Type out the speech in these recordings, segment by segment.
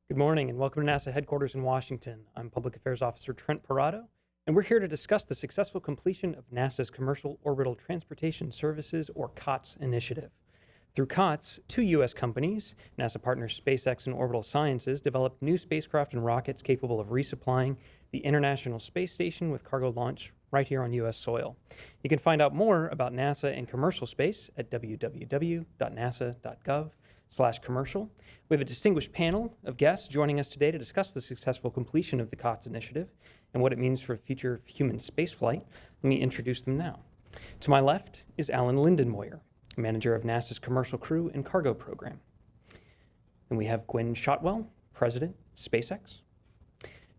Good morning and welcome to NASA headquarters in Washington. I'm Public Affairs Officer Trent Parado, and we're here to discuss the successful completion of NASA's Commercial Orbital Transportation Services, or COTS, initiative. Through COTS, two U.S. companies, NASA partners SpaceX and Orbital Sciences, developed new spacecraft and rockets capable of resupplying the International Space Station with cargo launch right here on U.S. soil. You can find out more about NASA and commercial space at www.nasa.gov/commercial. We have a distinguished panel of guests joining us today to discuss the successful completion of the COTS initiative and what it means for future human spaceflight. Let me introduce them now. To my left is Alan Lindenmoyer, manager of NASA's Commercial Crew and Cargo Program. And we have Gwen Shotwell, president, SpaceX.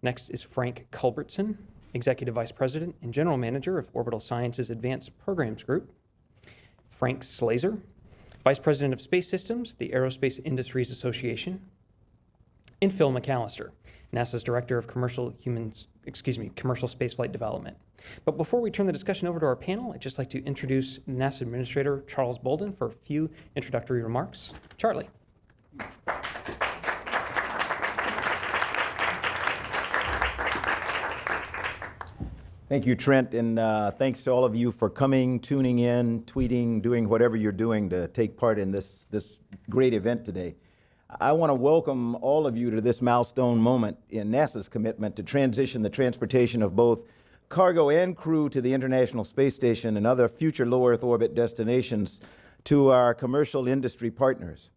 Next is Frank Culbertson, executive vice president and general manager of Orbital Sciences Advanced Programs Group. Frank Slazer, vice president of Space Systems, the Aerospace Industries Association. And Phil McAllister, NASA's director of commercial spaceflight development. But before we turn the discussion over to our panel, I'd just like to introduce NASA Administrator Charles Bolden for a few introductory remarks. Charlie. Thank you, Trent, and thanks to all of you for coming, tuning in, tweeting, doing whatever you're doing to take part in this great event today. I want to welcome all of you to this milestone moment in NASA's commitment to transition the transportation of both cargo and crew to the International Space Station and other future low Earth orbit destinations to our commercial industry partners.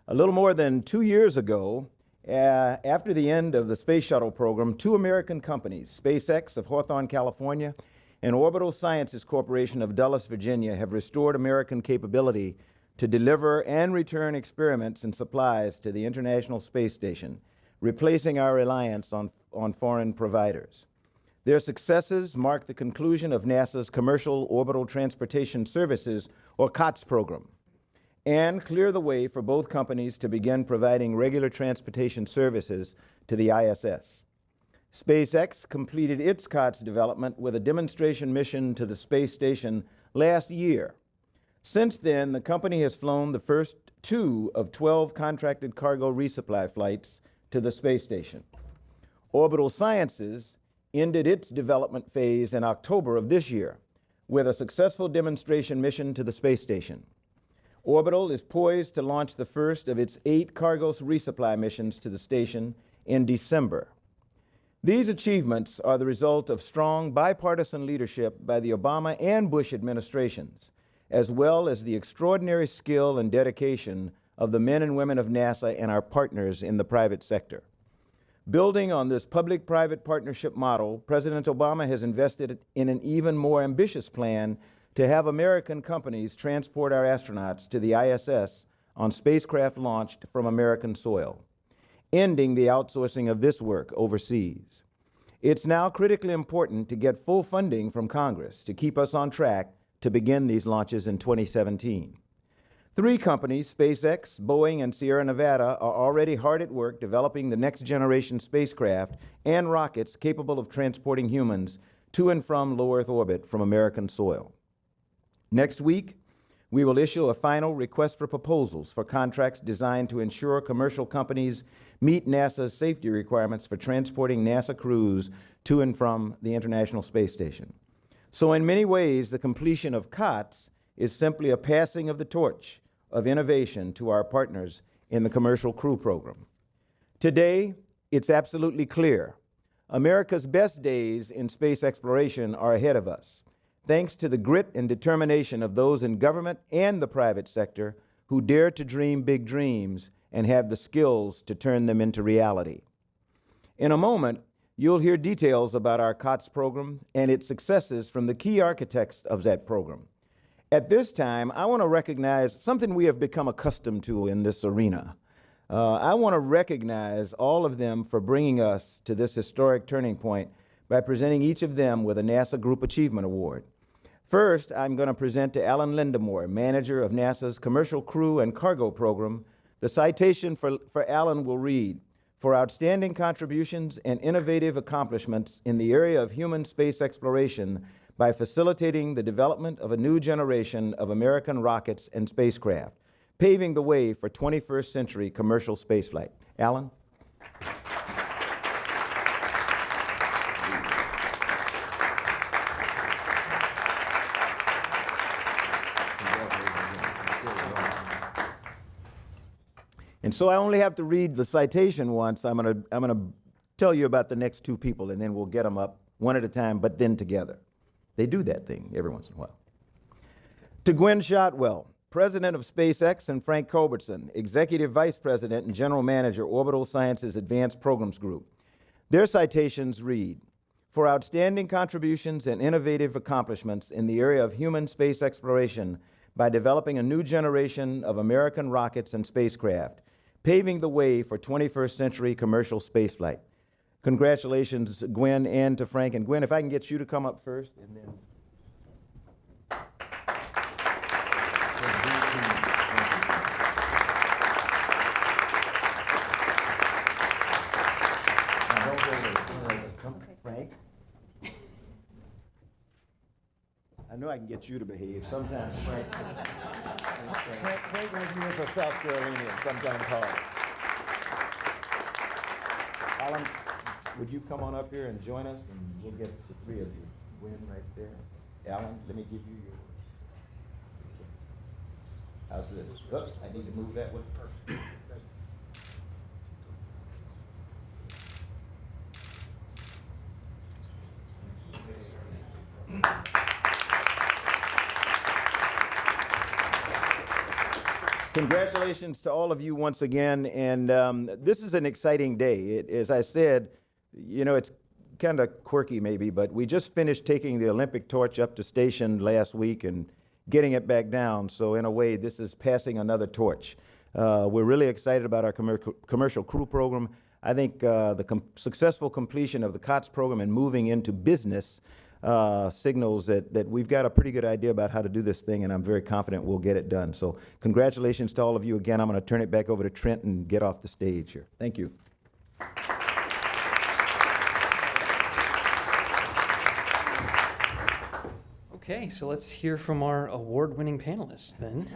A little more than 2 years ago, after the end of the Space Shuttle program, two American companies, SpaceX of Hawthorne, California, and Orbital Sciences Corporation of Dulles, Virginia, have restored American capability to deliver and return experiments and supplies to the International Space Station, replacing our reliance on foreign providers. Their successes mark the conclusion of NASA's Commercial Orbital Transportation Services, or COTS program, and clear the way for both companies to begin providing regular transportation services to the ISS. SpaceX completed its COTS development with a demonstration mission to the space station last year. Since then, the company has flown the first 2 of 12 contracted cargo resupply flights to the space station. Orbital Sciences ended its development phase in October of this year with a successful demonstration mission to the space station. Orbital is poised to launch the first of its 8 cargo resupply missions to the station in December. These achievements are the result of strong bipartisan leadership by the Obama and Bush administrations, as well as the extraordinary skill and dedication of the men and women of NASA and our partners in the private sector. Building on this public-private partnership model, President Obama has invested in an even more ambitious plan to have American companies transport our astronauts to the ISS on spacecraft launched from American soil, ending the outsourcing of this work overseas. It's now critically important to get full funding from Congress to keep us on track to begin these launches in 2017. 3 companies, SpaceX, Boeing, and Sierra Nevada, are already hard at work developing the next generation spacecraft and rockets capable of transporting humans to and from low Earth orbit from American soil. Next week, we will issue a final request for proposals for contracts designed to ensure commercial companies meet NASA's safety requirements for transporting NASA crews to and from the International Space Station. So in many ways, the completion of COTS is simply a passing of the torch of innovation to our partners in the Commercial Crew Program. Today, it's absolutely clear. America's best days in space exploration are ahead of us, thanks to the grit and determination of those in government and the private sector who dare to dream big dreams and have the skills to turn them into reality. In a moment, you'll hear details about our COTS program and its successes from the key architects of that program. At this time, I want to recognize something we have become accustomed to in this arena. I want to recognize all of them for bringing us to this historic turning point by presenting each of them with a NASA Group Achievement Award. First, I'm going to present to Alan Lindenmoyer, manager of NASA's Commercial Crew and Cargo Program. The citation for Alan will read, "For outstanding contributions and innovative accomplishments in the area of human space exploration by facilitating the development of a new generation of American rockets and spacecraft, paving the way for 21st century commercial spaceflight." Alan? And so I only have to read the citation once. I'm gonna tell you about the next two people, and then we'll get them up one at a time, but then together. They do that thing every once in a while. To Gwen Shotwell, President of SpaceX, and Frank Culbertson, Executive Vice President and General Manager, Orbital Sciences Advanced Programs Group. Their citations read, for outstanding contributions and innovative accomplishments in the area of human space exploration by developing a new generation of American rockets and spacecraft, paving the way for 21st century commercial spaceflight. Congratulations, Gwen, and to Frank. And Gwen, if I can get you to come up first, and then. Frank. I know I can get you to behave. Sometimes Frank runs me as a South Carolinian, sometimes hard. Alan, would you come on up here and join us, and we'll get the three of you. Gwen right there. Alan, let me give you your. How's this? Oops, I need to move that one. Perfect. Congratulations to all of you once again, and this is an exciting day. As I said, you know, it's kind of quirky maybe, but we just finished taking the Olympic torch up to station last week and getting it back down, so in a way this is passing another torch. We're really excited about our commercial crew program. I think the successful completion of the COTS program and moving into business signals that we've got a pretty good idea about how to do this thing, and I'm very confident we'll get it done. So congratulations to all of you again. I'm going to turn it back over to Trent and get off the stage here. Thank you. Okay, so let's hear from our award-winning panelists then.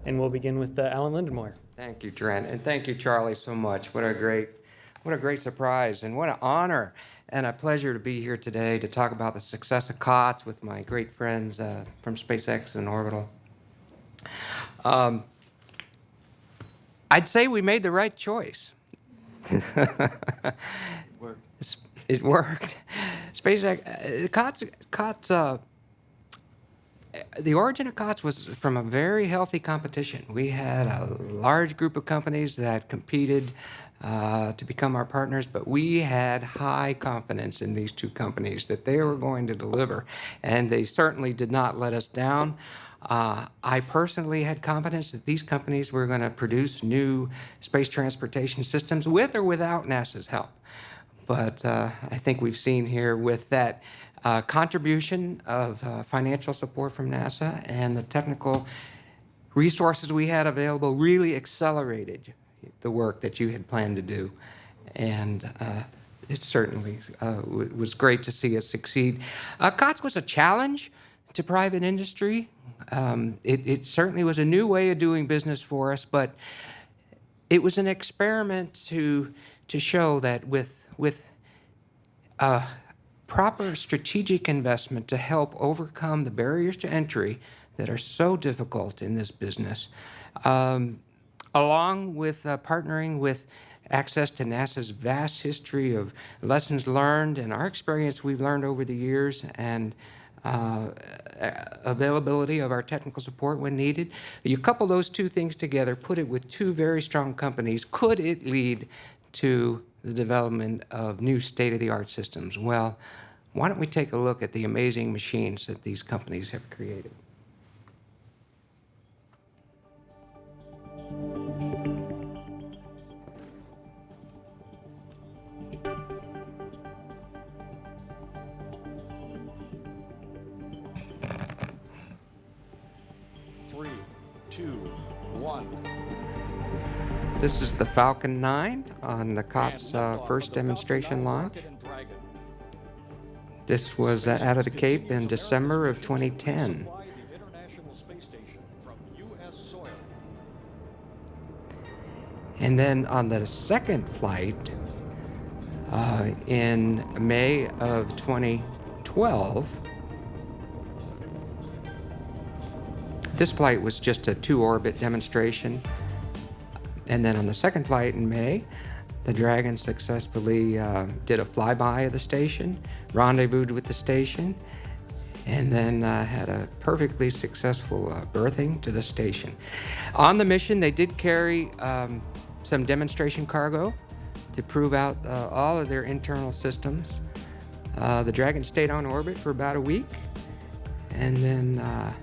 And we'll begin with Alan Lindenmoyer. Thank you, Trent, and thank you, Charlie, so much. What a great surprise, and what an honor and a pleasure to be here today to talk about the success of COTS with my great friends from SpaceX and Orbital. I'd say we made the right choice. It worked. SpaceX, COTS, the origin of COTS was from a very healthy competition. We had a large group of companies that competed to become our partners, but we had high confidence in these two companies that they were going to deliver, and they certainly did not let us down. I personally had confidence that these companies were going to produce new space transportation systems with or without NASA's help. But I think we've seen here with that contribution of financial support from NASA and the technical resources we had available really accelerated the work that you had planned to do. And it certainly was great to see us succeed. COTS was a challenge to private industry. It certainly was a new way of doing business for us, but it was an experiment to show that with proper strategic investment to help overcome the barriers to entry that are so difficult in this business, along with partnering with access to NASA's vast history of lessons learned and our experience we've learned over the years, and availability of our technical support when needed. You couple those two things together, put it with two very strong companies, could it lead to the development of new state-of-the-art systems? Well, why don't we take a look at the amazing machines that these companies have created? Three, two, one. This is the Falcon 9 on the COTS first demonstration launch. This was out of the Cape in December of 2010. And then on the second flight in May of 2012, this flight was just a two-orbit demonstration. And then on the second flight in May, the Dragon successfully did a flyby of the station, rendezvoused with the station, and then had a perfectly successful berthing to the station. On the mission, they did carry some demonstration cargo to prove out all of their internal systems. The Dragon stayed on orbit for about a week and then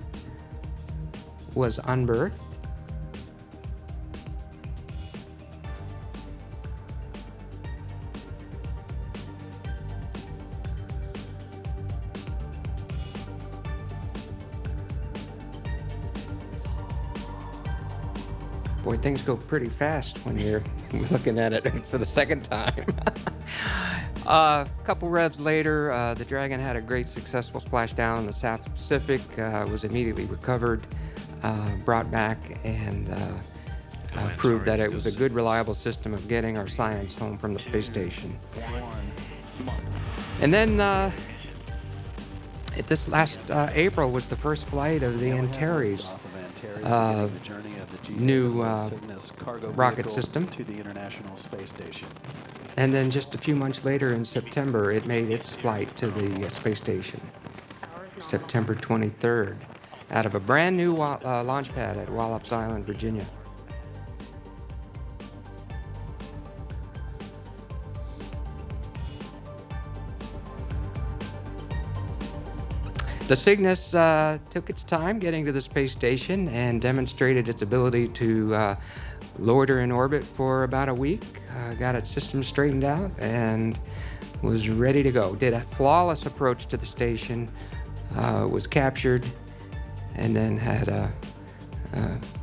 was unberthed. Boy, things go pretty fast when you're looking at it for the second time. A couple revs later, the Dragon had a great successful splashdown in the South Pacific, was immediately recovered, brought back, and proved that it was a good, reliable system of getting our science home from the space station. And then this last April was the first flight of the Antares new rocket system. To the International Space Station. And then just a few months later in September, it made its flight to the space station, September 23rd, out of a brand new launch pad at Wallops Island, Virginia. The Cygnus took its time getting to the space station and demonstrated its ability to loiter in orbit for about a week, got its system straightened out, and was ready to go. Did a flawless approach to the station, was captured, and then had a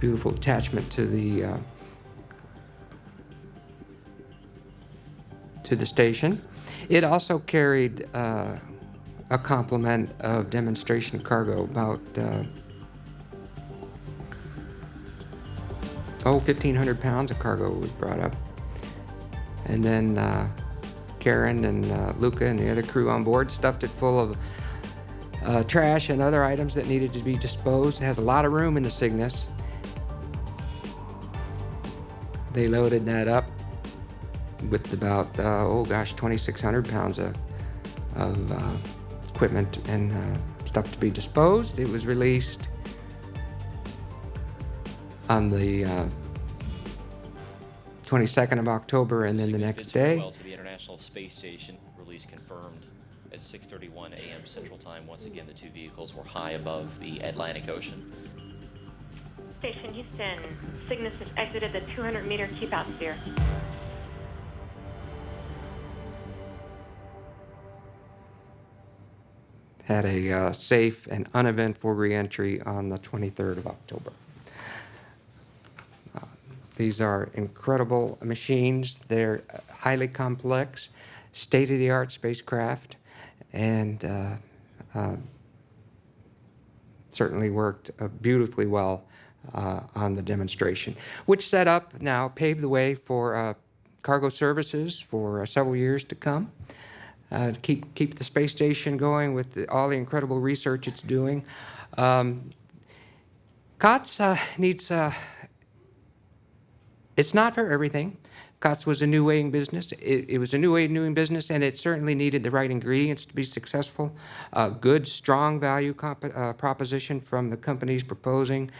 beautiful attachment to the station. It also carried a complement of demonstration cargo, about 1,500 pounds of cargo was brought up. And then Karen and Luca and the other crew on board stuffed it full of trash and other items that needed to be disposed. It has a lot of room in the Cygnus. They loaded that up with about, 2,600 pounds of equipment and stuff to be disposed. It was released on the 22nd of October, and then the next day. Well to the International Space Station, release confirmed at 6:31 a.m. Central Time. Once again, the two vehicles were high above the Atlantic Ocean. Station Houston, Cygnus has exited the 200-meter keep-out sphere. Had a safe and uneventful re-entry on the 23rd of October. These are incredible machines. They're highly complex, state-of-the-art spacecraft, and certainly worked beautifully well on the demonstration, which set up now, paved the way for cargo services for several years to come. To keep the space station going with all the incredible research it's doing. COTS needs, it's not for everything. COTS was a new way in business. It was a new way of doing business, and it certainly needed the right ingredients to be successful. A good, strong value proposition from the companies proposing.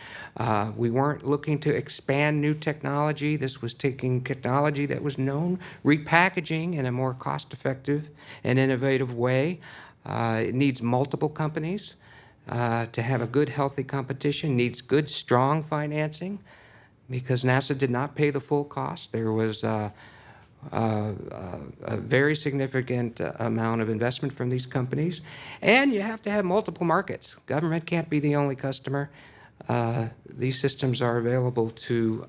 We weren't looking to expand new technology. This was taking technology that was known, repackaging in a more cost-effective and innovative way. It needs multiple companies to have a good, healthy competition. Needs good, strong financing, because NASA did not pay the full cost. There was a very significant amount of investment from these companies. And you have to have multiple markets. Government can't be the only customer. These systems are available to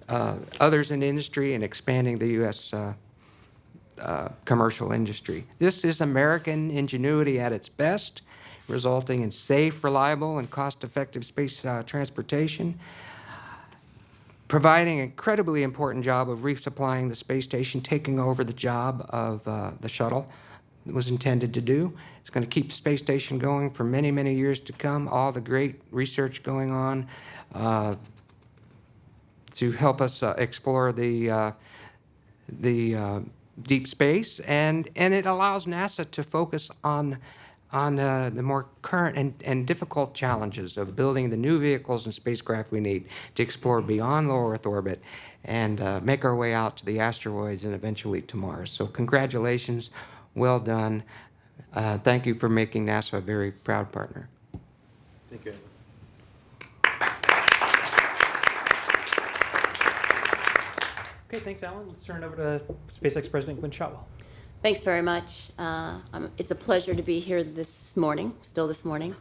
others in the industry and expanding the U.S. Commercial industry. This is American ingenuity at its best, resulting in safe, reliable, and cost-effective space transportation, providing an incredibly important job of resupplying the space station, taking over the job of the shuttle was intended to do. It's going to keep the space station going for many, many years to come, all the great research going on. to help us explore the deep space, and it allows NASA to focus on the more current and difficult challenges of building the new vehicles and spacecraft we need to explore beyond low Earth orbit and make our way out to the asteroids and eventually to Mars. So congratulations, well done. Thank you for making NASA a very proud partner. Thank you. Okay, thanks, Alan. Let's turn it over to SpaceX President Gwynne Shotwell. Thanks very much. It's a pleasure to be here this morning, still this morning.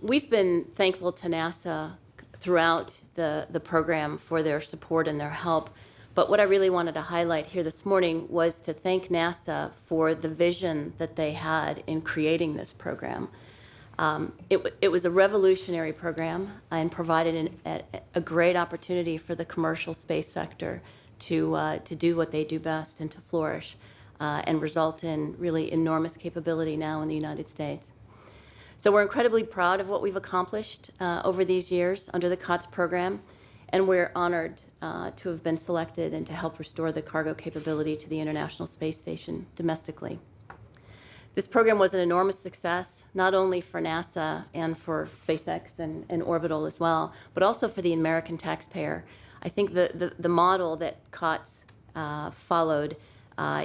We've been thankful to NASA throughout the program for their support and their help. But what I really wanted to highlight here this morning was to thank NASA for the vision that they had in creating this program. It was a revolutionary program and provided a great opportunity for the commercial space sector to do what they do best and to flourish and result in really enormous capability now in the United States. So we're incredibly proud of what we've accomplished over these years under the COTS program, and we're honored to have been selected and to help restore the cargo capability to the International Space Station domestically. This program was an enormous success, not only for NASA and for SpaceX and Orbital as well, but also for the American taxpayer. I think the model that COTS followed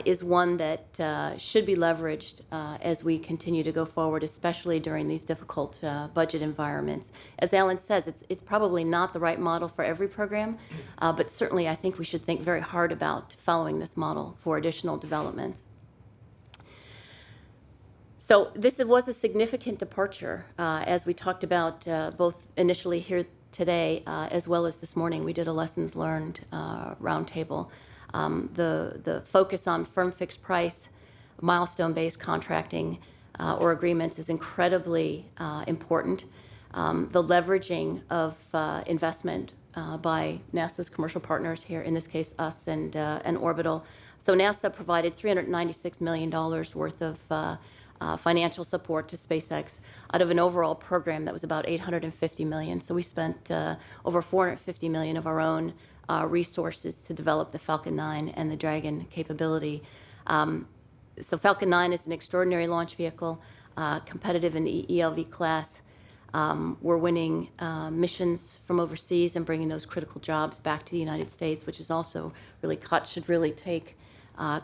is one that should be leveraged as we continue to go forward, especially during these difficult budget environments. As Alan says, it's probably not the right model for every program, but certainly I think we should think very hard about following this model for additional developments. So this was a significant departure, as we talked about both initially here today as well as this morning. We did a lessons learned roundtable. The focus on firm fixed price, milestone-based contracting or agreements is incredibly important. The leveraging of investment by NASA's commercial partners here, in this case us and Orbital. So NASA provided $396 million worth of financial support to SpaceX out of an overall program that was about $850 million. So we spent over $450 million of our own resources to develop the Falcon 9 and the Dragon capability. So Falcon 9 is an extraordinary launch vehicle, competitive in the ELV class. We're winning missions from overseas and bringing those critical jobs back to the United States, which is also really, COTS should really take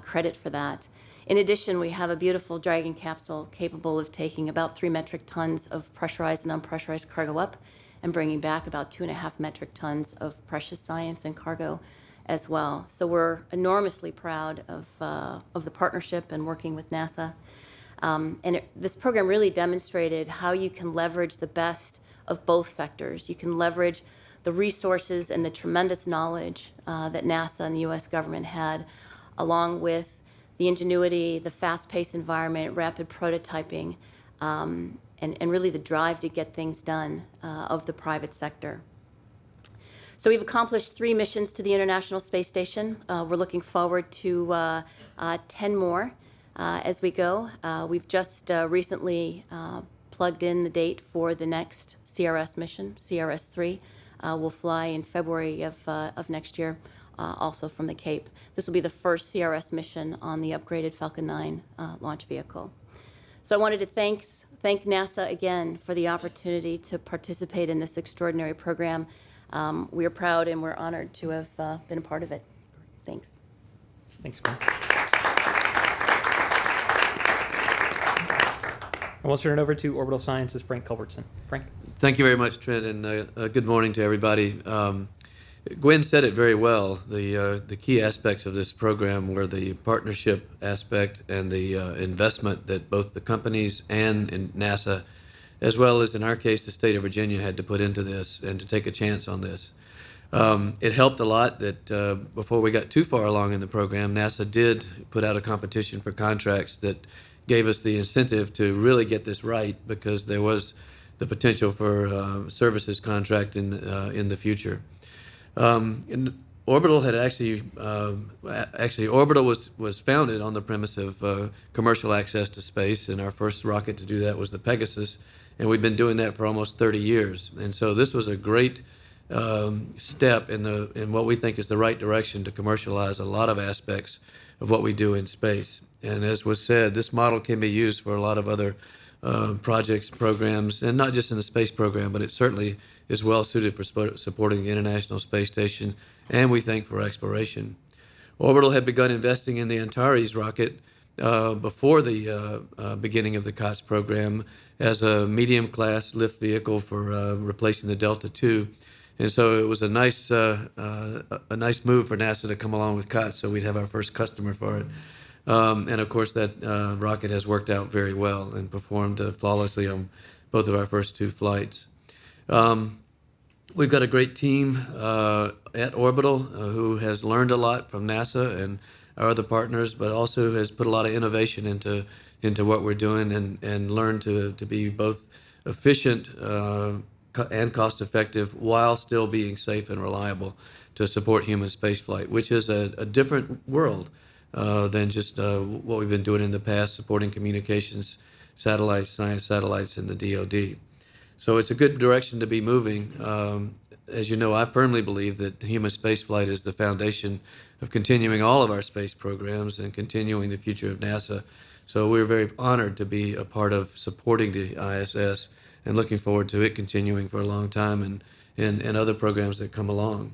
credit for that. In addition, we have a beautiful Dragon capsule capable of taking about 3 metric tons of pressurized and unpressurized cargo up and bringing back about 2.5 metric tons of precious science and cargo as well. So we're enormously proud of the partnership and working with NASA. This program really demonstrated how you can leverage the best of both sectors. You can leverage the resources and the tremendous knowledge that NASA and the U.S. government had, along with the ingenuity, the fast-paced environment, rapid prototyping, and really the drive to get things done of the private sector. So we've accomplished 3 missions to the International Space Station. We're looking forward to 10 more as we go. We've just recently plugged in the date for the next CRS mission, CRS-3. We'll fly in February of next year. Also from the Cape. This will be the first CRS mission on the upgraded Falcon 9 launch vehicle. So I wanted to thank NASA again for the opportunity to participate in this extraordinary program. We are proud and we're honored to have been a part of it. Thanks. Thanks, Gwen. And we'll turn it over to Orbital Sciences' Frank Culbertson. Frank? Thank you very much, Trent, and good morning to everybody. Gwen said it very well. The key aspects of this program were the partnership aspect and the investment that both the companies and in NASA, as well as in our case, the state of Virginia, had to put into this and to take a chance on this. It helped a lot that before we got too far along in the program, NASA did put out a competition for contracts that gave us the incentive to really get this right, because there was the potential for services contract in the future. Orbital had actually Orbital was founded on the premise of commercial access to space, and our first rocket to do that was the Pegasus, and we've been doing that for almost 30 years. And so this was a great step in what we think is the right direction to commercialize a lot of aspects of what we do in space. And as was said, this model can be used for a lot of other projects, programs, and not just in the space program, but it certainly is well suited for supporting the International Space Station, and we think for exploration. Orbital had begun investing in the Antares rocket before the beginning of the COTS program as a medium-class lift vehicle for replacing the Delta II. And so it was a nice move for NASA to come along with COTS, so we'd have our first customer for it. And of course, that rocket has worked out very well and performed flawlessly on both of our first two flights. We've got a great team at Orbital who has learned a lot from NASA and our other partners, but also has put a lot of innovation into what we're doing and learned to be both efficient and cost-effective while still being safe and reliable to support human spaceflight, which is a different world than just what we've been doing in the past, supporting communications satellites, science satellites, and the DoD. So it's a good direction to be moving. As you know, I firmly believe that human spaceflight is the foundation of continuing all of our space programs and continuing the future of NASA. So we're very honored to be a part of supporting the ISS and looking forward to it continuing for a long time and other programs that come along.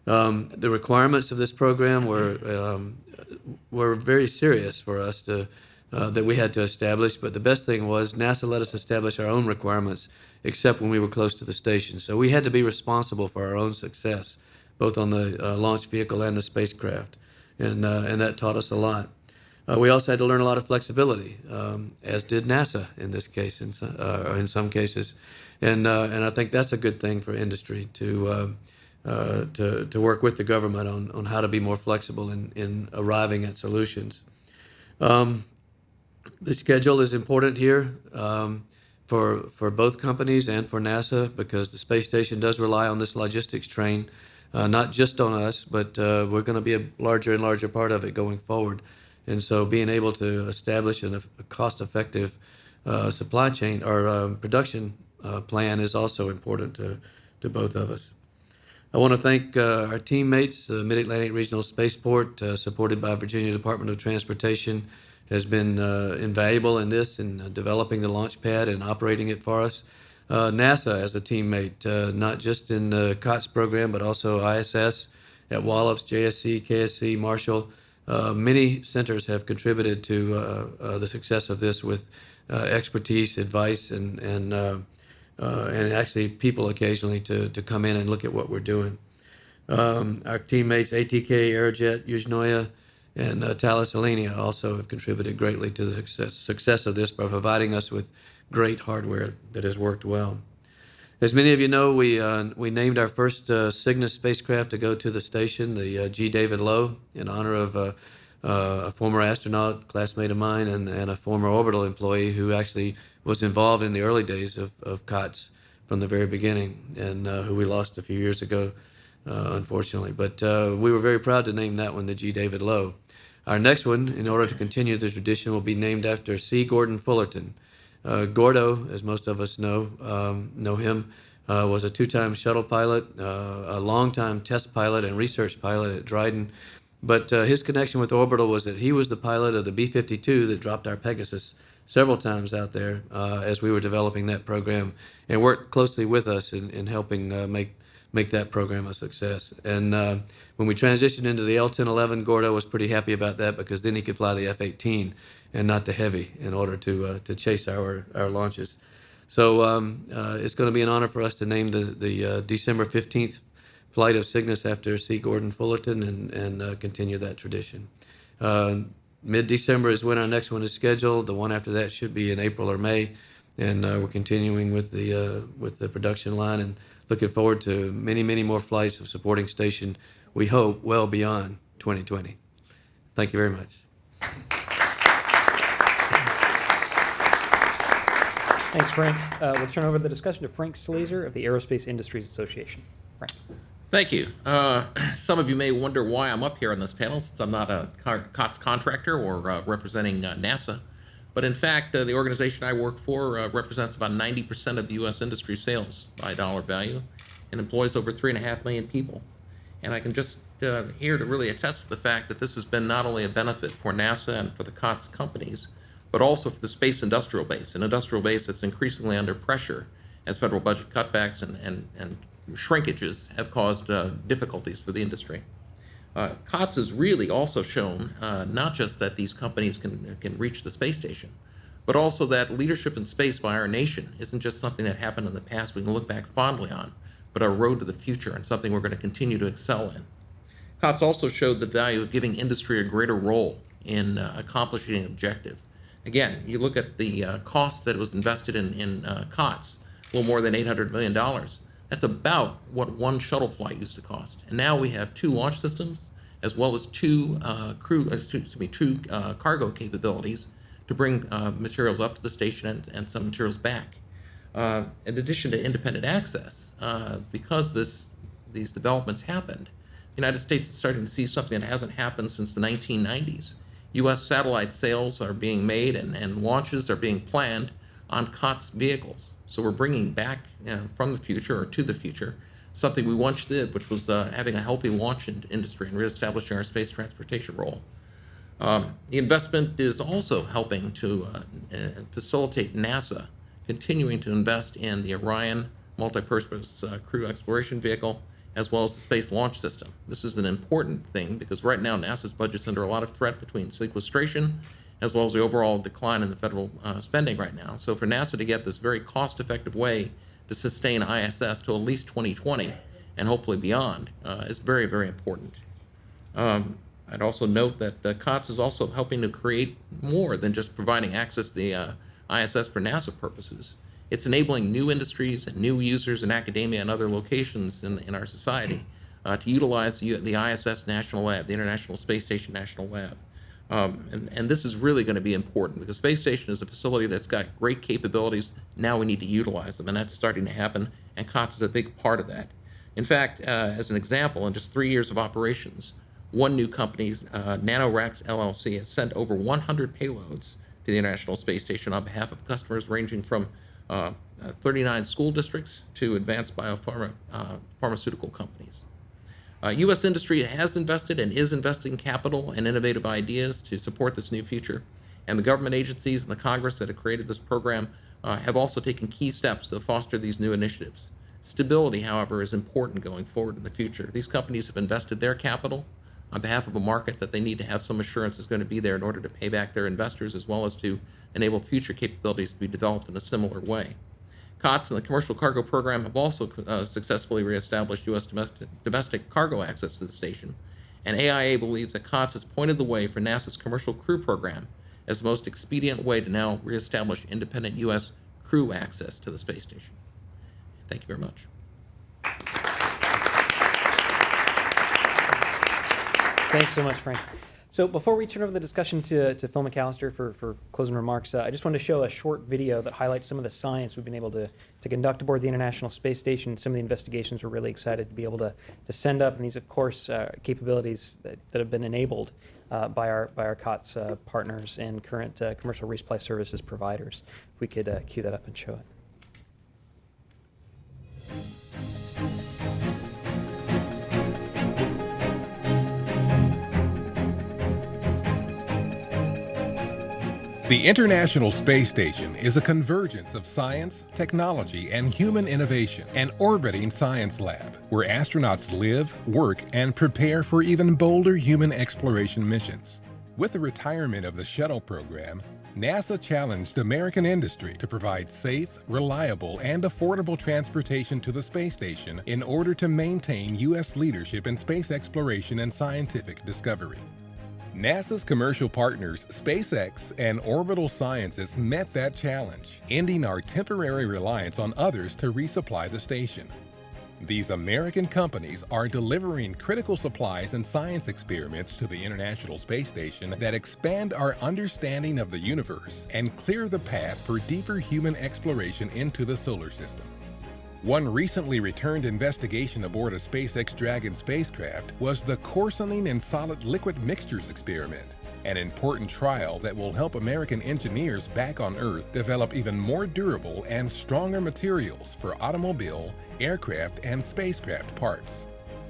The requirements of this program were very serious for us that we had to establish, but the best thing was NASA let us establish our own requirements, except when we were close to the station. So we had to be responsible for our own success, both on the launch vehicle and the spacecraft, and that taught us a lot. We also had to learn a lot of flexibility, as did NASA in this case, in some cases, and I think that's a good thing for industry to work with the government on how to be more flexible in arriving at solutions. The schedule is important here for both companies and for NASA, because the space station does rely on this logistics train, not just on us, but we're going to be a larger and larger part of it going forward. And so being able to establish a cost-effective supply chain or production plan is also important to both of us. I want to thank our teammates. The Mid-Atlantic Regional Spaceport, supported by Virginia Department of Transportation, has been invaluable in this, in developing the launch pad and operating it for us. NASA as a teammate, not just in the COTS program, but also ISS at Wallops, JSC, KSC, Marshall. Many centers have contributed to the success of this with expertise, advice, and actually people occasionally to come in and look at what we're doing. Our teammates ATK, Aerojet, Yuzhnoye, and Thales Alenia also have contributed greatly to the success of this by providing us with great hardware that has worked well. As many of you know, we named our first Cygnus spacecraft to go to the station, the G. David Low, in honor of a former astronaut, classmate of mine, and a former Orbital employee who actually was involved in the early days of COTS from the very beginning, and who we lost a few years ago, unfortunately. But we were very proud to name that one the G. David Low. Our next one, in order to continue the tradition, will be named after C. Gordon Fullerton. Gordo, as most of us know him, was a two-time shuttle pilot, a long-time test pilot and research pilot at Dryden. But his connection with Orbital was that he was the pilot of the B-52 that dropped our Pegasus several times out there as we were developing that program, and worked closely with us in helping make that program a success. And when we transitioned into the L-1011, Gordo was pretty happy about that, because then he could fly the F-18 and not the Heavy in order to chase our launches. So it's going to be an honor for us to name the December 15th flight of Cygnus after C. Gordon Fullerton and continue that tradition. Mid-December is when our next one is scheduled. The one after that should be in April or May, and we're continuing with the production line and looking forward to many, many more flights of supporting station, we hope, well beyond 2020. Thank you very much. Thanks, Frank. We'll turn over the discussion to Frank Slazer of the Aerospace Industries Association. Frank. Thank you. Some of you may wonder why I'm up here on this panel, since I'm not a COTS contractor or representing NASA. But in fact, the organization I work for represents about 90% of the U.S. industry sales by dollar value. and employs over 3.5 million people. And I can just here to really attest to the fact that this has been not only a benefit for NASA and for the COTS companies, but also for the space industrial base, an industrial base that's increasingly under pressure as federal budget cutbacks and shrinkages have caused difficulties for the industry. COTS has really also shown not just that these companies can reach the space station, but also that leadership in space by our nation isn't just something that happened in the past we can look back fondly on, but our road to the future and something we're going to continue to excel in. COTS also showed the value of giving industry a greater role in accomplishing an objective. Again, you look at the cost that was invested in COTS, a little more than $800 million. That's about what one shuttle flight used to cost. And now we have 2 launch systems, as well as 2 cargo capabilities to bring materials up to the station and some materials back. In addition to independent access, because these developments happened, the United States is starting to see something that hasn't happened since the 1990s. U.S. satellite sales are being made and launches are being planned on COTS vehicles. So we're bringing back from the future or to the future something we once did, which was having a healthy launch industry and reestablishing our space transportation role. The investment is also helping to facilitate NASA continuing to invest in the Orion multi-purpose crew exploration vehicle, as well as the Space Launch System. This is an important thing because right now NASA's budget's under a lot of threat between sequestration as well as the overall decline in the federal spending right now. So for NASA to get this very cost-effective way to sustain ISS to at least 2020 and hopefully beyond is very, very important. I'd also note that the COTS is also helping to create more than just providing access to the ISS for NASA purposes. It's enabling new industries and new users in academia and other locations in our society to utilize the ISS National Lab, the International Space Station National Lab. And this is really going to be important because Space Station is a facility that's got great capabilities. Now we need to utilize them, and that's starting to happen, and COTS is a big part of that. In fact, as an example, in just 3 years of operations, one new company, NanoRacks LLC, has sent over 100 payloads to the International Space Station on behalf of customers ranging from 39 school districts to advanced pharmaceutical companies. U.S. industry has invested and is investing capital and innovative ideas to support this new future. And the government agencies and the Congress that have created this program have also taken key steps to foster these new initiatives. Stability, however, is important going forward in the future. These companies have invested their capital on behalf of a market that they need to have some assurance is going to be there in order to pay back their investors as well as to enable future capabilities to be developed in a similar way. COTS and the commercial cargo program have also successfully reestablished U.S. domestic cargo access to the station, and AIA believes that COTS has pointed the way for NASA's commercial crew program as the most expedient way to now reestablish independent U.S. crew access to the space station. Thank you very much. Thanks so much, Frank. So before we turn over the discussion to Phil McAllister for closing remarks, I just wanted to show a short video that highlights some of the science we've been able to conduct aboard the International Space Station, some of the investigations we're really excited to be able to send up, and these, of course, capabilities that have been enabled by our COTS partners and current commercial resupply services providers. If we could cue that up and show it. The International Space Station is a convergence of science, technology, and human innovation, an orbiting science lab where astronauts live, work, and prepare for even bolder human exploration missions. With the retirement of the shuttle program, NASA challenged American industry to provide safe, reliable, and affordable transportation to the space station in order to maintain U.S. leadership in space exploration and scientific discovery. NASA's commercial partners, SpaceX and Orbital Sciences, met that challenge, ending our temporary reliance on others to resupply the station. These American companies are delivering critical supplies and science experiments to the International Space Station that expand our understanding of the universe and clear the path for deeper human exploration into the solar system. One recently returned investigation aboard a SpaceX Dragon spacecraft was the coarsening in solid liquid mixtures experiment. an important trial that will help American engineers back on Earth develop even more durable and stronger materials for automobile, aircraft, and spacecraft parts.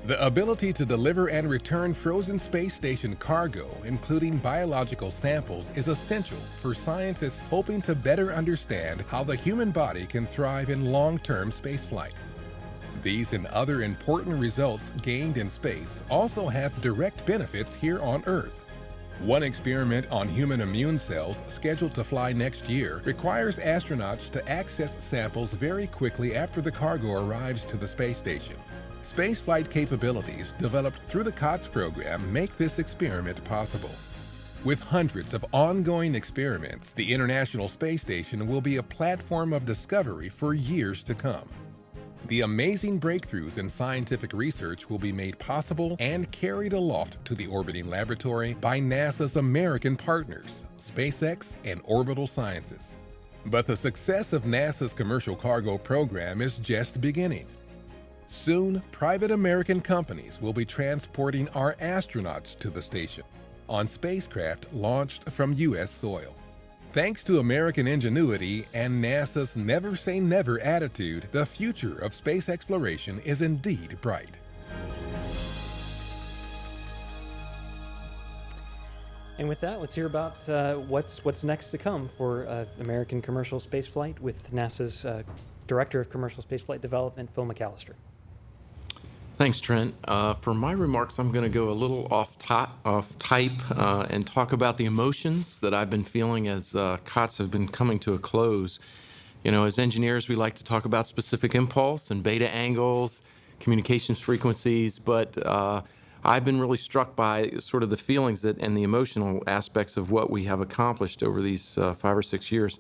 The ability to deliver and return frozen space station cargo, including biological samples, is essential for scientists hoping to better understand how the human body can thrive in long-term spaceflight. These and other important results gained in space also have direct benefits here on Earth. One experiment on human immune cells, scheduled to fly next year, requires astronauts to access samples very quickly after the cargo arrives to the space station. Spaceflight capabilities developed through the COTS program make this experiment possible. With hundreds of ongoing experiments, the International Space Station will be a platform of discovery for years to come. The amazing breakthroughs in scientific research will be made possible and carried aloft to the orbiting laboratory by NASA's American partners, SpaceX and Orbital Sciences. But the success of NASA's commercial cargo program is just beginning. Soon, private American companies will be transporting our astronauts to the station on spacecraft launched from U.S. soil. Thanks to American ingenuity and NASA's never say never attitude, the future of space exploration is indeed bright. And with that, let's hear about what's next to come for American commercial spaceflight with NASA's Director of Commercial Spaceflight Development, Phil McAllister. Thanks, Trent. For my remarks, I'm going to go a little off type and talk about the emotions that I've been feeling as COTS have been coming to a close. You know, as engineers, we like to talk about specific impulse and beta angles, communications frequencies, but I've been really struck by sort of the feelings and the emotional aspects of what we have accomplished over these 5 or 6 years.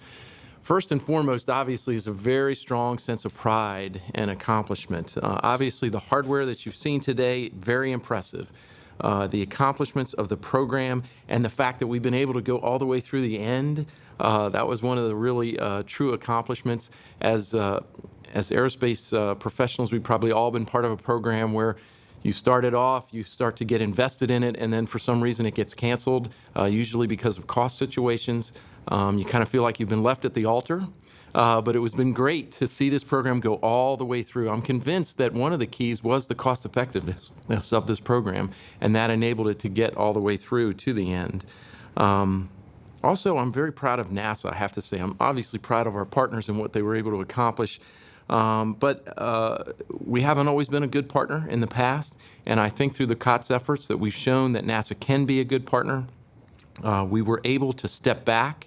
First and foremost, obviously, is a very strong sense of pride and accomplishment. Obviously, the hardware that you've seen today, very impressive. The accomplishments of the program and the fact that we've been able to go all the way through the end, that was one of the really true accomplishments. As aerospace professionals, we've probably all been part of a program where you started off, you start to get invested in it, and then for some reason it gets canceled, usually because of cost situations. You kind of feel like you've been left at the altar, but it has been great to see this program go all the way through. I'm convinced that one of the keys was the cost effectiveness of this program, and that enabled it to get all the way through to the end. Also, I'm very proud of NASA, I have to say. I'm obviously proud of our partners and what they were able to accomplish. But we haven't always been a good partner in the past, and I think through the COTS efforts that we've shown that NASA can be a good partner. We were able to step back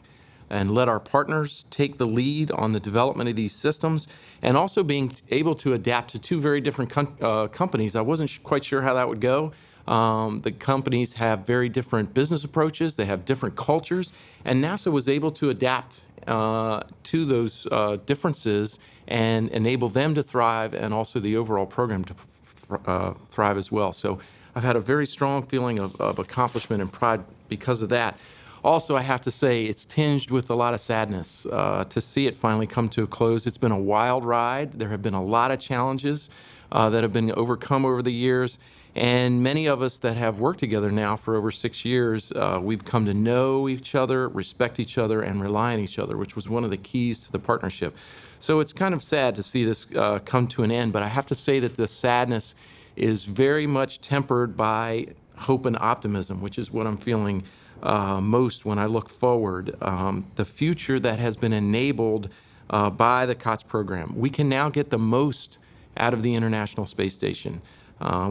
and let our partners take the lead on the development of these systems, and also being able to adapt to 2 very different companies. I wasn't quite sure how that would go. The companies have very different business approaches, they have different cultures, and NASA was able to adapt to those differences and enable them to thrive, and also the overall program to thrive as well. So I've had a very strong feeling of accomplishment and pride because of that. Also, I have to say, it's tinged with a lot of sadness to see it finally come to a close. It's been a wild ride. There have been a lot of challenges that have been overcome over the years. And many of us that have worked together now for over 6 years, we've come to know each other, respect each other, and rely on each other, which was one of the keys to the partnership. So it's kind of sad to see this come to an end, but I have to say that the sadness is very much tempered by hope and optimism, which is what I'm feeling most when I look forward. The future that has been enabled by the COTS program. We can now get the most out of the International Space Station.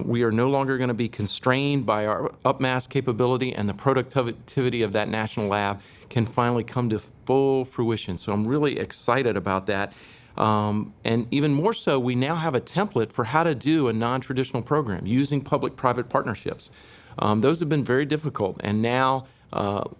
We are no longer going to be constrained by our upmass capability, and the productivity of that national lab can finally come to full fruition. So I'm really excited about that. And even more so, we now have a template for how to do a non-traditional program using public-private partnerships. Those have been very difficult, and now,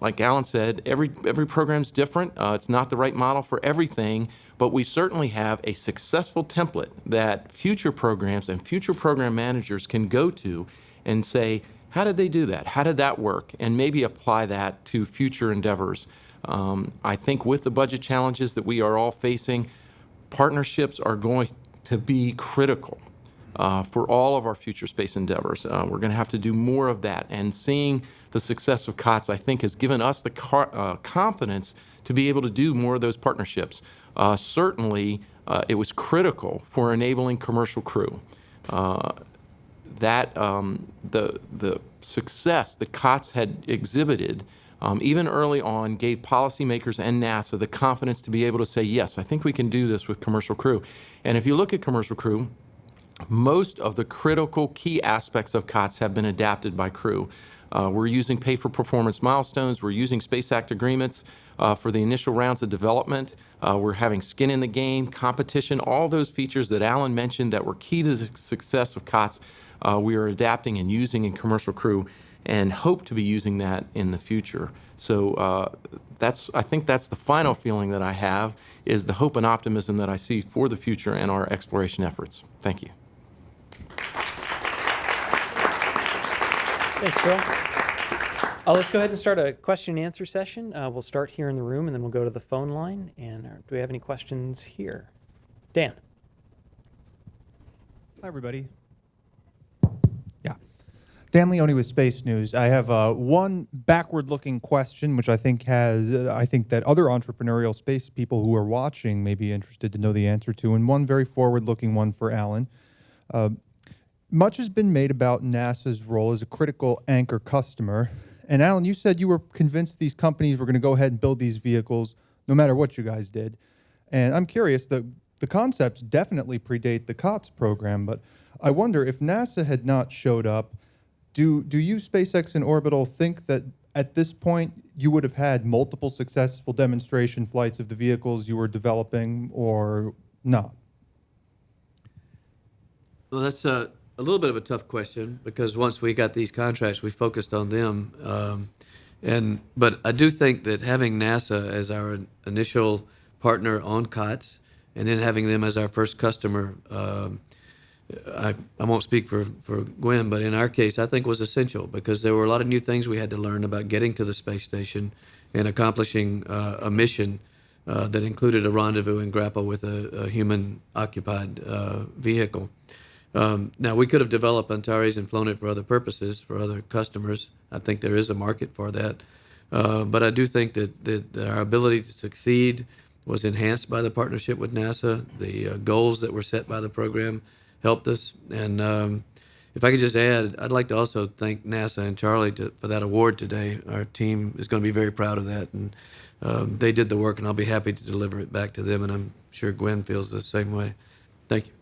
like Alan said, every program's different. It's not the right model for everything, but we certainly have a successful template that future programs and future program managers can go to and say, how did they do that? How did that work? And maybe apply that to future endeavors. I think with the budget challenges that we are all facing, partnerships are going to be critical for all of our future space endeavors. We're going to have to do more of that, and seeing the success of COTS, I think, has given us the confidence to be able to do more of those partnerships. Certainly, it was critical for enabling commercial crew. The success that COTS had exhibited, even early on, gave policymakers and NASA the confidence to be able to say, yes, I think we can do this with commercial crew. And if you look at commercial crew, most of the critical key aspects of COTS have been adapted by crew. We're using pay-for-performance milestones. We're using Space Act agreements for the initial rounds of development. We're having skin in the game, competition, all those features that Alan mentioned that were key to the success of COTS. We are adapting and using in commercial crew and hope to be using that in the future. So I think that's the final feeling that I have, is the hope and optimism that I see for the future and our exploration efforts. Thank you. Thanks, Phil. Let's go ahead and start a question and answer session. We'll start here in the room, and then we'll go to the phone line. And do we have any questions here? Dan. Hi, everybody. Yeah. Dan Leone with Space News. I have one backward-looking question, which I think that other entrepreneurial space people who are watching may be interested to know the answer to, and one very forward-looking one for Alan. Much has been made about NASA's role as a critical anchor customer. And Alan, you said you were convinced these companies were going to go ahead and build these vehicles no matter what you guys did. And I'm curious, the concepts definitely predate the COTS program, but I wonder if NASA had not showed up, do you, SpaceX and Orbital, think that at this point you would have had multiple successful demonstration flights of the vehicles you were developing, or not? Well, that's a little bit of a tough question, because once we got these contracts, we focused on them. But I do think that having NASA as our initial partner on COTS, and then having them as our first customer, I won't speak for Gwen, but in our case, I think was essential, because there were a lot of new things we had to learn about getting to the space station and accomplishing a mission that included a rendezvous in Wrapup with a human-occupied vehicle. Now, we could have developed Antares and flown it for other purposes, for other customers. I think there is a market for that. But I do think that our ability to succeed was enhanced by the partnership with NASA. The goals that were set by the program helped us. And if I could just add, I'd like to also thank NASA and Charlie for that award today. Our team is going to be very proud of that. And they did the work, and I'll be happy to deliver it back to them. And I'm sure Gwen feels the same way. Thank you.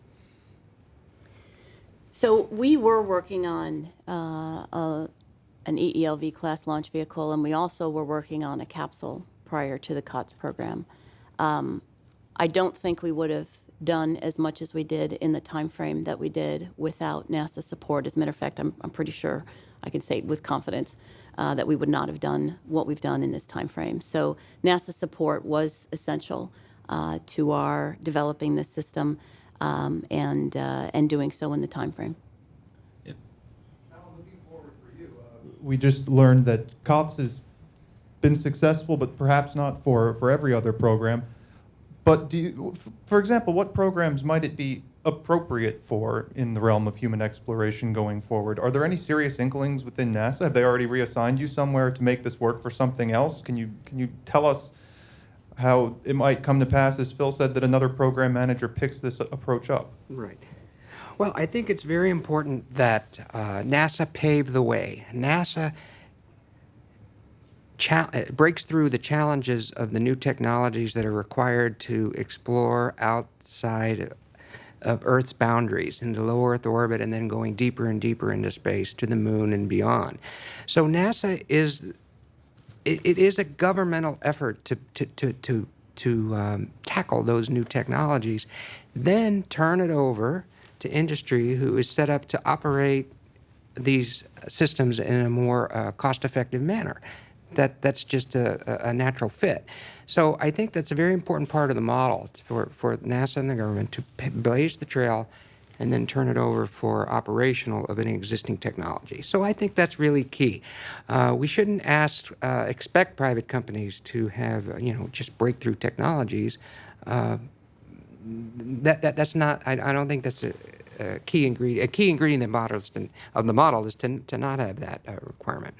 So we were working on an EELV class launch vehicle, and we also were working on a capsule prior to the COTS program. I don't think we would have done as much as we did in the time frame that we did without NASA support. As a matter of fact, I'm pretty sure I can say with confidence that we would not have done what we've done in this time frame. So NASA support was essential to our developing this system. And doing so in the time frame. Now, looking forward for you, we just learned that COTS has been successful, but perhaps not for every other program. But for example, what programs might it be appropriate for in the realm of human exploration going forward? Are there any serious inklings within NASA? Have they already reassigned you somewhere to make this work for something else? Can you tell us how it might come to pass, as Phil said, that another program manager picks this approach up? Right. Well, I think it's very important that NASA pave the way. NASA breaks through the challenges of the new technologies that are required to explore outside of Earth's boundaries into low Earth orbit, and then going deeper and deeper into space to the moon and beyond. So NASA is a governmental effort to tackle those new technologies, then turn it over to industry, who is set up to operate these systems in a more cost-effective manner. That's just a natural fit. So I think that's a very important part of the model for NASA and the government to blaze the trail and then turn it over for operational of any existing technology. So I think that's really key. We shouldn't expect private companies to have, just breakthrough technologies. That's not. I don't think that's key ingredient. A key ingredient of the model is to not have that requirement.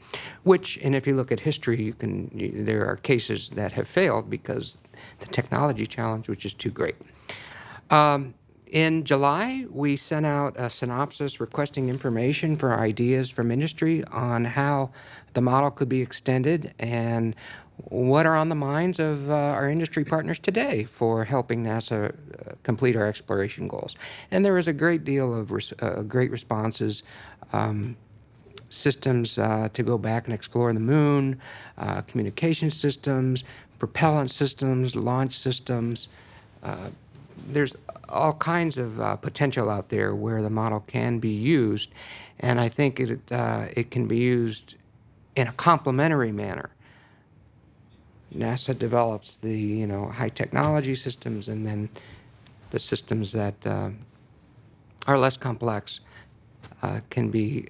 And if you look at history, there are cases that have failed because the technology challenge was just too great. In July, we sent out a synopsis requesting information for ideas from industry on how the model could be extended and what are on the minds of our industry partners today for helping NASA complete our exploration goals. And there was a great deal of great responses. Systems to go back and explore the moon, communication systems, propellant systems, launch systems. There's all kinds of potential out there where the model can be used, and I think it can be used in a complementary manner. NASA develops the high technology systems, and then the systems that are less complex can be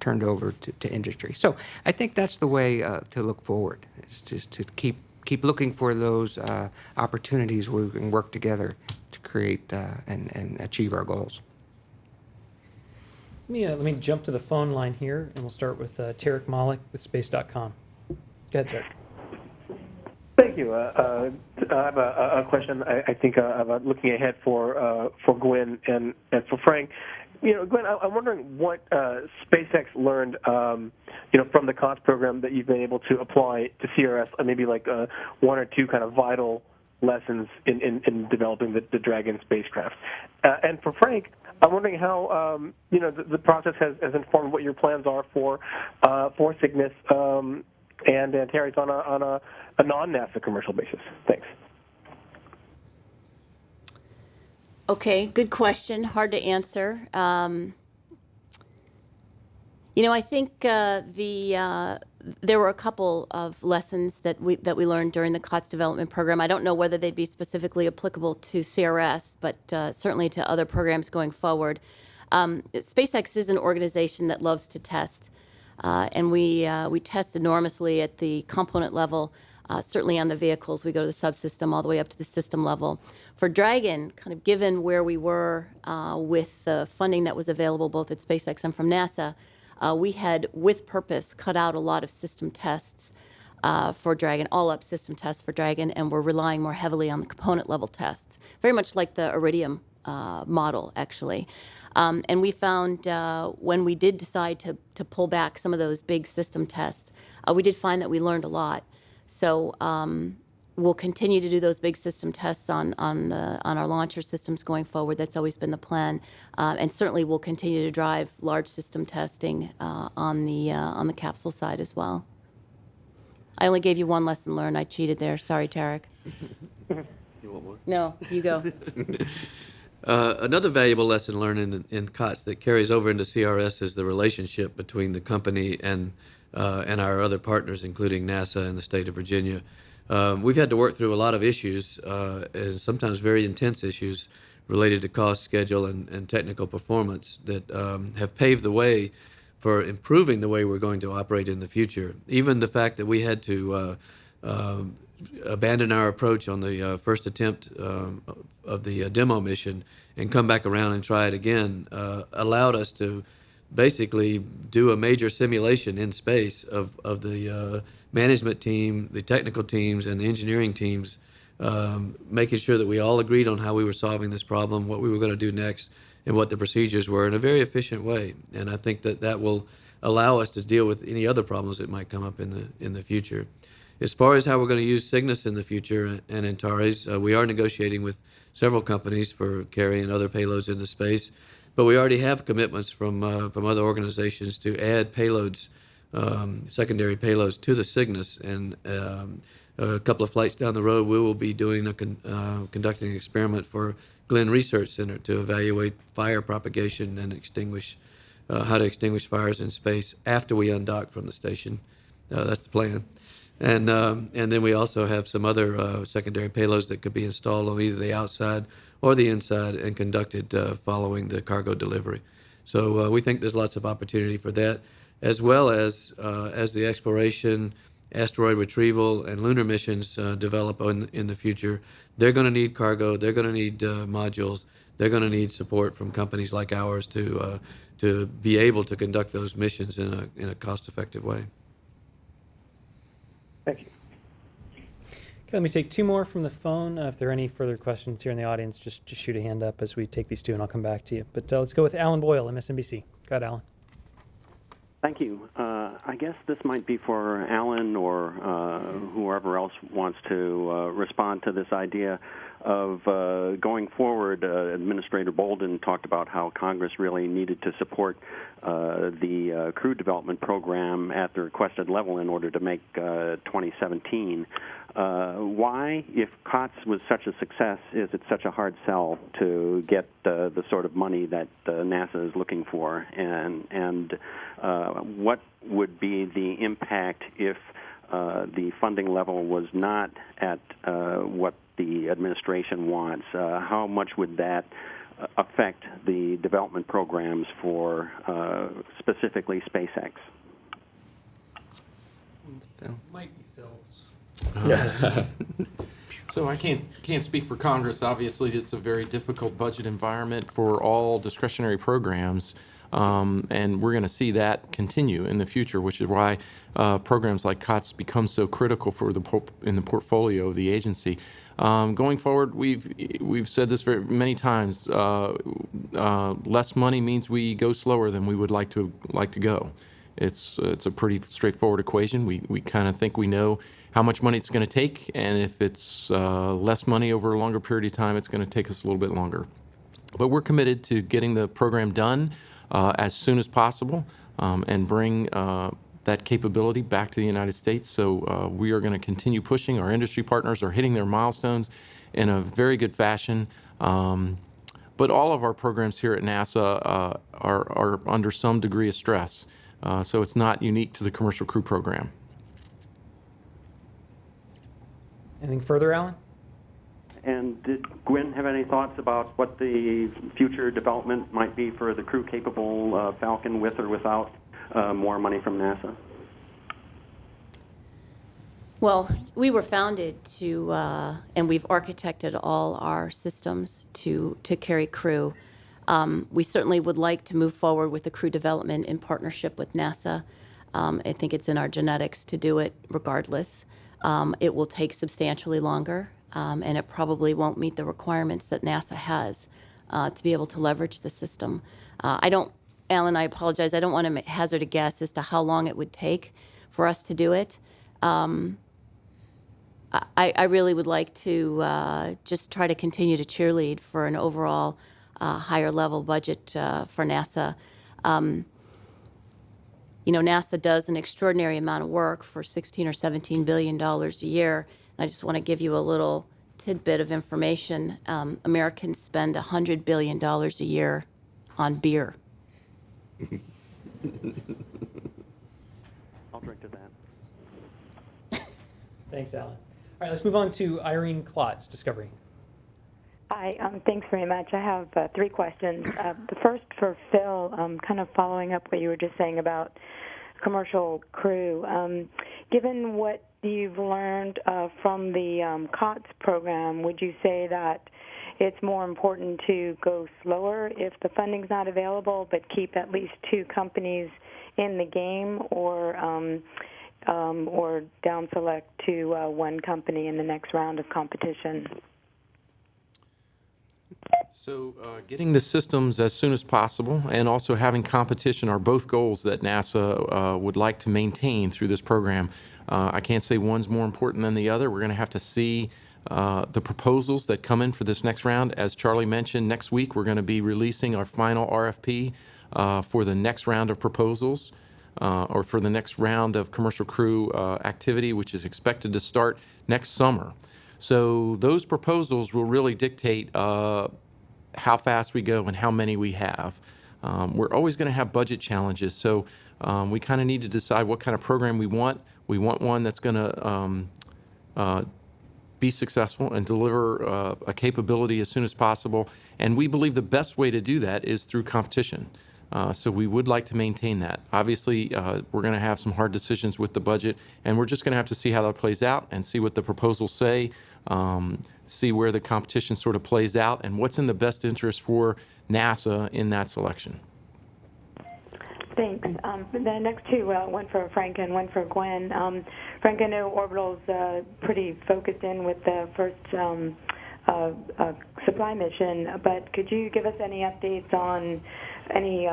turned over to industry. So I think that's the way to look forward. It's just to keep looking for those opportunities where we can work together to create and achieve our goals. Let me jump to the phone line here, and we'll start with Tarek Malik with Space.com. Go ahead, Tarek. Thank you. I have a question. I think about looking ahead for Gwen and for Frank. Gwen, I'm wondering what SpaceX learned, from the COTS program that you've been able to apply to CRS, maybe like one or two kind of vital lessons in developing the Dragon spacecraft. And for Frank, I'm wondering how the process has informed what your plans are for Cygnus and Antares on a non-NASA commercial basis. Thanks. Okay, good question. Hard to answer. I think there were a couple of lessons that we learned during the COTS development program. I don't know whether they'd be specifically applicable to CRS, but certainly to other programs going forward. SpaceX is an organization that loves to test, and we test enormously at the component level. Certainly on the vehicles, we go to the subsystem all the way up to the system level. For Dragon, kind of given where we were with the funding that was available both at SpaceX and from NASA, we had, with purpose, cut out a lot of system tests for Dragon, all-up system tests for Dragon, and we're relying more heavily on the component-level tests, very much like the Iridium model, actually. And we found when we did decide to pull back some of those big system tests, we did find that we learned a lot. So we'll continue to do those big system tests on our launcher systems going forward. That's always been the plan, and certainly we'll continue to drive large system testing on the capsule side as well. I only gave you one lesson learned. I cheated there. Sorry, Tarek. You want more? No, you go. Another valuable lesson learned in COTS that carries over into CRS is the relationship between the company and our other partners, including NASA and the state of Virginia. We've had to work through a lot of issues, and sometimes very intense issues related to cost, schedule, and technical performance that have paved the way for improving the way we're going to operate in the future. Even the fact that we had to abandon our approach on the first attempt of the demo mission and come back around and try it again allowed us to basically do a major simulation in space of the management team, the technical teams, and the engineering teams, making sure that we all agreed on how we were solving this problem, what we were going to do next, and what the procedures were in a very efficient way. And I think that will allow us to deal with any other problems that might come up in the future. As far as how we're going to use Cygnus in the future and Antares, we are negotiating with several companies for carrying other payloads into space. But we already have commitments from other organizations to add payloads, secondary payloads to the Cygnus. And a couple of flights down the road, we will be doing conducting an experiment for Glenn Research Center to evaluate fire propagation and how to extinguish fires in space after we undock from the station. That's the plan. And then we also have some other secondary payloads that could be installed on either the outside or the inside and conducted following the cargo delivery. So we think there's lots of opportunity for that, as well as the exploration, asteroid retrieval, and lunar missions develop in the future. They're going to need cargo. They're going to need modules. they're going to need support from companies like ours to be able to conduct those missions in a cost-effective way. Thank you. Okay, let me take two more from the phone. If there are any further questions here in the audience, just shoot a hand up as we take these two, and I'll come back to you. But let's go with Alan Boyle, MSNBC. Go ahead, Alan. Thank you. I guess this might be for Alan or whoever else wants to respond to this idea of going forward. Administrator Bolden talked about how Congress really needed to support the crew development program at the requested level in order to make 2017. Why, if COTS was such a success, is it such a hard sell to get the sort of money that NASA is looking for? And what would be the impact if the funding level was not at what the administration wants? How much would that affect the development programs for specifically SpaceX? Might be Phil's. So I can't speak for Congress. Obviously, it's a very difficult budget environment for all discretionary programs, and we're going to see that continue in the future, which is why programs like COTS become so critical for in the portfolio of the agency. Going forward, we've said this very many times. Less money means we go slower than we would like to go. It's a pretty straightforward equation. We kind of think we know how much money it's going to take, and if it's less money over a longer period of time, it's going to take us a little bit longer. But we're committed to getting the program done as soon as possible and bring that capability back to the United States. So we are going to continue pushing. Our industry partners are hitting their milestones in a very good fashion. But all of our programs here at NASA are under some degree of stress. So it's not unique to the Commercial Crew Program. Anything further, Alan? And did Gwynn have any thoughts about what the future development might be for the crew-capable Falcon with or without more money from NASA? Well, we were founded to, and we've architected all our systems to carry crew. We certainly would like to move forward with the crew development in partnership with NASA. I think it's in our genetics to do it regardless. It will take substantially longer, and it probably won't meet the requirements that NASA has to be able to leverage the system. Alan, I apologize, I don't want to hazard a guess as to how long it would take for us to do it. I really would like to just try to continue to cheerlead for an overall higher level budget for NASA. NASA does an extraordinary amount of work for $16 or $17 billion a year. And I just want to give you a little tidbit of information. Americans spend $100 billion a year on beer. I'll drink to that. Thanks, Alan. All right, let's move on to Irene Klotz, Discovery. Hi, thanks very much. I have three questions. The first for Phil, kind of following up what you were just saying about commercial crew. Given what you've learned from the COTS program, would you say that it's more important to go slower if the funding's not available, but keep at least two companies in the game, or down select to one company in the next round of competition? So getting the systems as soon as possible and also having competition are both goals that NASA would like to maintain through this program. I can't say one's more important than the other. We're going to have to see the proposals that come in for this next round. As Charlie mentioned, next week we're going to be releasing our final RFP for the next round of proposals or for the next round of commercial crew activity, which is expected to start next summer. So those proposals will really dictate how fast we go and how many we have. We're always going to have budget challenges, so we kind of need to decide what kind of program we want. We want one that's going to be successful and deliver a capability as soon as possible, and we believe the best way to do that is through competition. So we would like to maintain that. Obviously, we're going to have some hard decisions with the budget, and we're just going to have to see how that plays out and see what the proposals say. see where the competition sort of plays out and what's in the best interest for NASA in that selection. Thanks. The next two, one for Frank and one for Gwen. Frank, I know Orbital's pretty focused in with the first supply mission, but could you give us any updates on any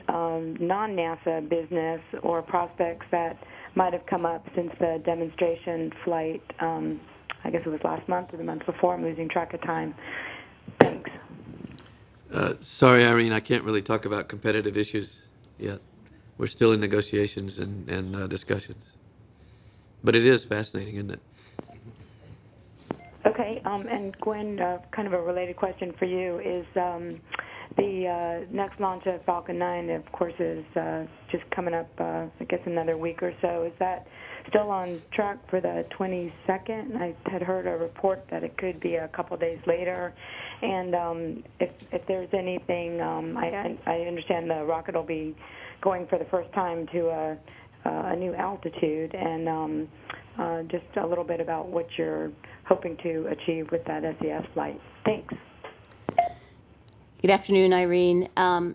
non-NASA business or prospects that might have come up since the demonstration flight? I guess it was last month or the month before. I'm losing track of time. Thanks. Sorry, Irene, I can't really talk about competitive issues yet. We're still in negotiations and discussions. But it is fascinating, isn't it? Okay, and Gwen, kind of a related question for you is the next launch of Falcon 9, of course, is just coming up, I guess, another week or so. Is that still on track for the 22nd? I had heard a report that it could be a couple days later. And if there's anything, I understand the rocket will be going for the first time to a new altitude, and just a little bit about what you're hoping to achieve with that SES flight. Thanks. Good afternoon, Irene.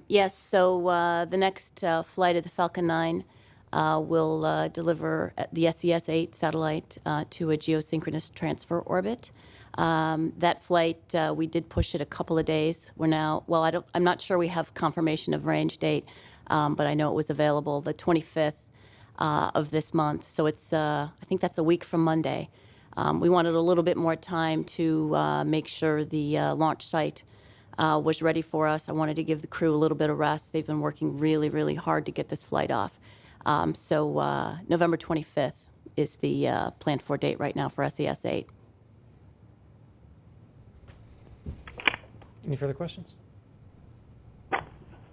Yes, so the next flight of the Falcon 9 will deliver the SES-8 satellite to a geosynchronous transfer orbit. That flight, we did push it a couple of days. We're now, well, I'm not sure we have confirmation of range date, but I know it was available the 25th of this month. So it's, I think that's a week from Monday. We wanted a little bit more time to make sure the launch site was ready for us. I wanted to give the crew a little bit of rest. They've been working really, really hard to get this flight off. So November 25th is the planned for date right now for SES-8. Any further questions?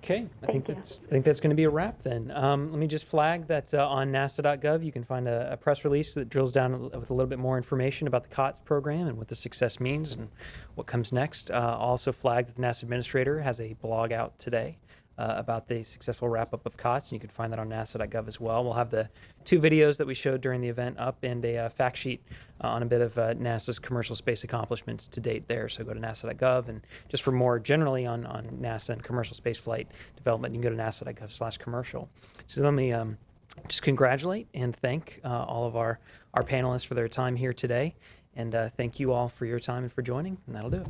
Okay, I think that's going to be a wrap then. Let me just flag that on NASA.gov you can find a press release that drills down with a little bit more information about the COTS program and what the success means and what comes next. Also flag that the NASA Administrator has a blog out today about the successful wrap-up of COTS, and you can find that on NASA.gov as well. We'll have the 2 videos that we showed during the event up and a fact sheet on a bit of NASA's commercial space accomplishments to date there. So go to NASA.gov, and just for more generally on NASA and commercial space flight development, you can go to NASA.gov/commercial. So let me just congratulate and thank all of our panelists for their time here today, and thank you all for your time and for joining, and that'll do it.